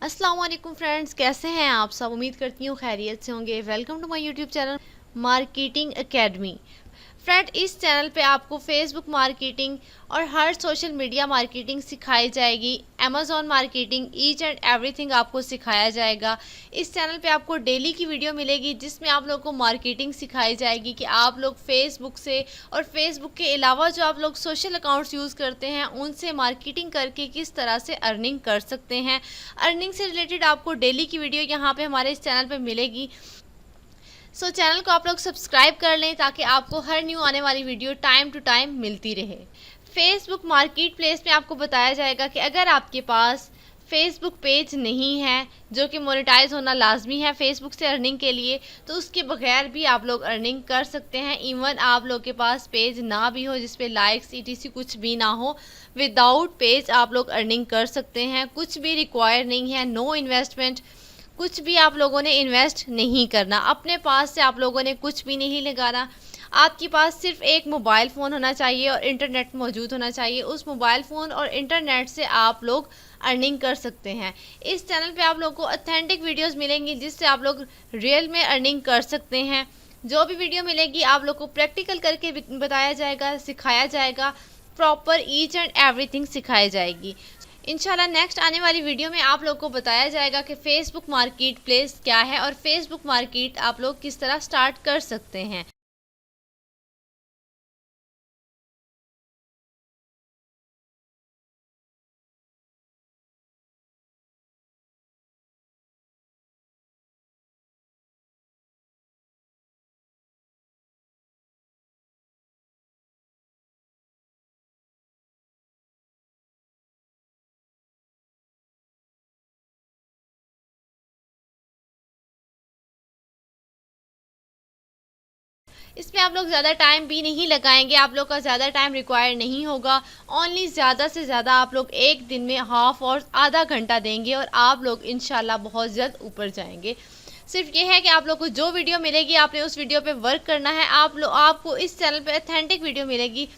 अस्सलाम वालेकुम फ्रेंड्स, कैसे हैं आप सब। उम्मीद करती हूँ खैरियत से होंगे। Welcome to my YouTube channel marketing academy. Friend, इस चैनल पे आपको फेसबुक मार्केटिंग और हर सोशल मीडिया मार्केटिंग सिखाई जाएगी। Amazon marketing, each and everything आपको सिखाया जाएगा। इस चैनल पे आपको डेली की वीडियो मिलेगी जिसमें आप लोगों को मार्केटिंग सिखाई जाएगी कि आप लोग फेसबुक से और फेसबुक के अलावा जो आप लोग सोशल अकाउंट्स यूज़ करते हैं उनसे मार्केटिंग करके किस तरह से अर्निंग कर सकते हैं। अर्निंग से रिलेटेड आपको डेली की वीडियो यहाँ पे हमारे इस चैनल पे मिलेगी। चैनल को आप लोग सब्सक्राइब कर लें ताकि आपको हर न्यू आने वाली वीडियो टाइम टू टाइम मिलती रहे। फेसबुक मार्केट प्लेस में आपको बताया जाएगा कि अगर आपके पास फेसबुक पेज नहीं है जो कि मोनेटाइज होना लाजमी है फेसबुक से अर्निंग के लिए, तो उसके बगैर भी आप लोग अर्निंग कर सकते हैं। इवन आप लोग के पास पेज ना भी हो जिस पे लाइक्स ईटीसी कुछ भी ना हो, विदाउट पेज आप लोग अर्निंग कर सकते हैं। कुछ भी रिक्वायर नहीं है, नो इन्वेस्टमेंट, कुछ भी आप लोगों ने इन्वेस्ट नहीं करना, अपने पास से आप लोगों ने कुछ भी नहीं लगाना। आपके पास सिर्फ एक मोबाइल फ़ोन होना चाहिए और इंटरनेट मौजूद होना चाहिए। उस मोबाइल फ़ोन और इंटरनेट से आप लोग अर्निंग कर सकते हैं। इस चैनल पे आप लोगों को ऑथेंटिक वीडियोस मिलेंगी जिससे आप लोग रियल में अर्निंग कर सकते हैं। जो भी वीडियो मिलेगी आप लोग को प्रैक्टिकल करके बताया जाएगा, सिखाया जाएगा, प्रॉपर ईच एंड एवरीथिंग सिखाई जाएगी। इंशाल्लाह नेक्स्ट आने वाली वीडियो में आप लोग को बताया जाएगा कि फ़ेसबुक मार्केट प्लेस क्या है और फेसबुक मार्केट आप लोग किस तरह स्टार्ट कर सकते हैं। इसमें आप लोग ज़्यादा टाइम भी नहीं लगाएंगे, आप लोग का ज़्यादा टाइम रिक्वायर नहीं होगा। ओनली ज़्यादा से ज़्यादा आप लोग एक दिन में हाफ और आधा घंटा देंगे और आप लोग इंशाल्लाह बहुत जल्द ऊपर जाएंगे। सिर्फ ये है कि आप लोग को जो वीडियो मिलेगी आपने उस वीडियो पे वर्क करना है। आपको इस चैनल पे ऑथेंटिक वीडियो मिलेगी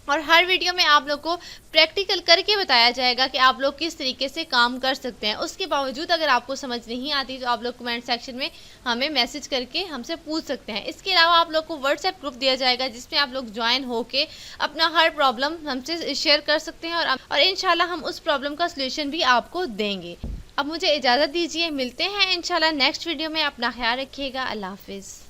और हर वीडियो में आप लोग को प्रैक्टिकल करके बताया जाएगा कि आप लोग किस तरीके से काम कर सकते हैं। उसके बावजूद अगर आपको समझ नहीं आती तो आप लोग कमेंट सेक्शन में हमें मैसेज करके हमसे पूछ सकते हैं। इसके अलावा आप लोग को व्हाट्सएप ग्रुप दिया जाएगा जिसमें आप लोग ज्वाइन होके अपना हर प्रॉब्लम हमसे शेयर कर सकते हैं और इंशाल्लाह हम उस प्रॉब्लम का सोल्यूशन भी आपको देंगे। अब मुझे इजाज़त दीजिए, मिलते हैं इंशाल्लाह नेक्स्ट वीडियो में। अपना ख्याल रखिएगा। अल्लाह हाफिज़।